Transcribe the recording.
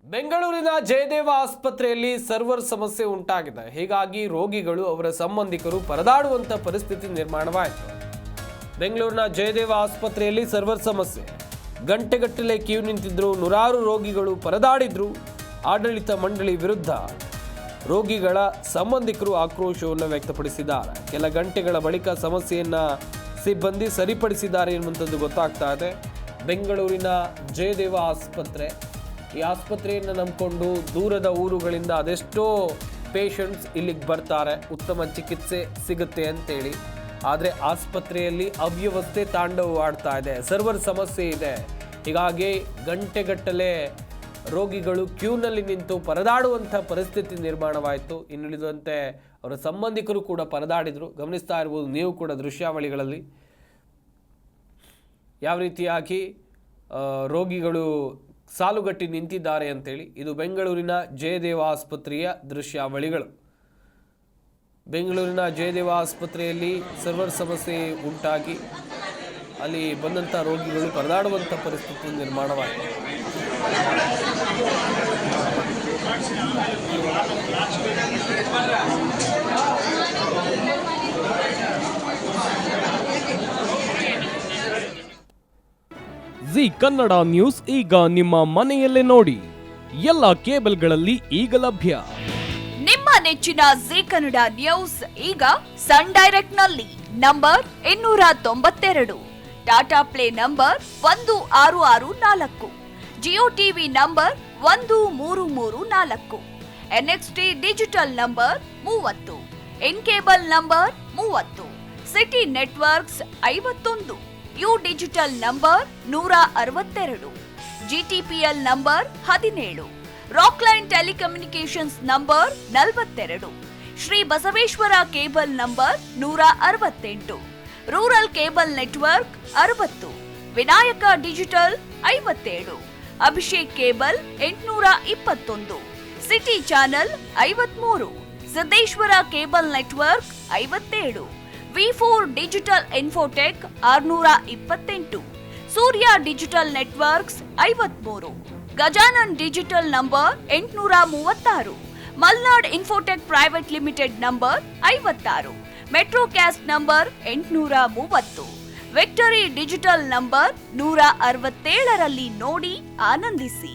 ಬೆಂಗಳೂರಿನ ಜಯದೇವ ಆಸ್ಪತ್ರೆಯಲ್ಲಿ ಸರ್ವರ್ ಸಮಸ್ಯೆ ಉಂಟಾಗಿದೆ. ಹೀಗಾಗಿ ರೋಗಿಗಳು ಅವರ ಸಂಬಂಧಿಕರು ಪರದಾಡುವಂತ ಪರಿಸ್ಥಿತಿ ನಿರ್ಮಾಣವಾಯಿತು. ಬೆಂಗಳೂರಿನ ಜಯದೇವ ಆಸ್ಪತ್ರೆಯಲ್ಲಿ ಸರ್ವರ್ ಸಮಸ್ಯೆ. ಗಂಟೆಗಟ್ಟಲೆ ಕ್ಯೂ ನಿಂತಿದ್ರು, ನೂರಾರು ರೋಗಿಗಳು ಪರದಾಡಿದ್ರು. ಆಡಳಿತ ಮಂಡಳಿ ವಿರುದ್ಧ ರೋಗಿಗಳ ಸಂಬಂಧಿಕರು ಆಕ್ರೋಶವನ್ನು ವ್ಯಕ್ತಪಡಿಸಿದ್ದಾರೆ. ಕೆಲ ಗಂಟೆಗಳ ಬಳಿಕ ಸಮಸ್ಯೆಯನ್ನ ಸಿಬ್ಬಂದಿ ಸರಿಪಡಿಸಿದ್ದಾರೆ ಎನ್ನುವಂಥದ್ದು ಗೊತ್ತಾಗ್ತಾ ಇದೆ. ಬೆಂಗಳೂರಿನ ಜಯದೇವ ಆಸ್ಪತ್ರೆ, ಈ ಆಸ್ಪತ್ರೆಯನ್ನು ನಂಬಿಕೊಂಡು ದೂರದ ಊರುಗಳಿಂದ ಅದೆಷ್ಟೋ ಪೇಷಂಟ್ಸ್ ಇಲ್ಲಿಗೆ ಬರ್ತಾರೆ, ಉತ್ತಮ ಚಿಕಿತ್ಸೆ ಸಿಗುತ್ತೆ ಅಂತೇಳಿ. ಆದರೆ ಆಸ್ಪತ್ರೆಯಲ್ಲಿ ಅವ್ಯವಸ್ಥೆ ತಾಂಡವವಾಡ್ತಾ ಇದೆ, ಸರ್ವರ್ ಸಮಸ್ಯೆ ಇದೆ. ಹೀಗಾಗಿ ಗಂಟೆಗಟ್ಟಲೆ ರೋಗಿಗಳು ಕ್ಯೂನಲ್ಲಿ ನಿಂತು ಪರದಾಡುವಂಥ ಪರಿಸ್ಥಿತಿ ನಿರ್ಮಾಣವಾಯಿತು. ಇನ್ನುಳಿದಂತೆ ಅವರ ಸಂಬಂಧಿಕರು ಕೂಡ ಪರದಾಡಿದರು. ಗಮನಿಸ್ತಾ ಇರ್ಬೋದು ನೀವು ಕೂಡ ದೃಶ್ಯಾವಳಿಗಳಲ್ಲಿ ಯಾವ ರೀತಿಯಾಗಿ ರೋಗಿಗಳು ಸಾಲುಗಟ್ಟಿ ನಿಂತಿದ್ದಾರೆ ಅಂತೇಳಿ. ಇದು ಬೆಂಗಳೂರಿನ ಜಯದೇವ ಆಸ್ಪತ್ರೆಯ ದೃಶ್ಯಾವಳಿಗಳು. ಬೆಂಗಳೂರಿನ ಜಯದೇವ ಆಸ್ಪತ್ರೆಯಲ್ಲಿ ಸರ್ವರ್ ಸಮಸ್ಯೆ ಉಂಟಾಗಿ ಅಲ್ಲಿ ಬಂದಂಥ ರೋಗಿಗಳು ಪರದಾಡುವಂಥ ಪರಿಸ್ಥಿತಿ ನಿರ್ಮಾಣವಾಯಿತು. ಜಿ ಕನ್ನಡ ನ್ಯೂಸ್ ಈಗ ನಿಮ್ಮ ಮನೆಯಲ್ಲೇ ನೋಡಿ. ಎಲ್ಲ ಕೇಬಲ್ಗಳಲ್ಲಿ ಈಗ ಲಭ್ಯ. ನಿಮ್ಮ ನೆಚ್ಚಿನ ಜಿ ಕನ್ನಡ ನ್ಯೂಸ್ ಈಗ ಸನ್ ಡೈರೆಕ್ಟ್ ನಲ್ಲಿ number 292, Tata Play number 1664, Jio TV number 1334, NXT digital number 30, in cable number 30, city networks 51, U digital number 162, GTPL number 17, Rockline telecommunications number 42, Shri Basaveshwara cable number 168, rural cable network 60, Vinayaka digital 57, Abhishek cable 821, city channel 53, Siddeshwara cable network 57, ವಿ4 digital infotech 628, Surya digital networks 53, Gajanan digital number 836, Malnad infotech private limited number 56, Metrocast number 830, victory digital number 167ರಲ್ಲಿ ನೋಡಿ ಆನಂದಿಸಿ.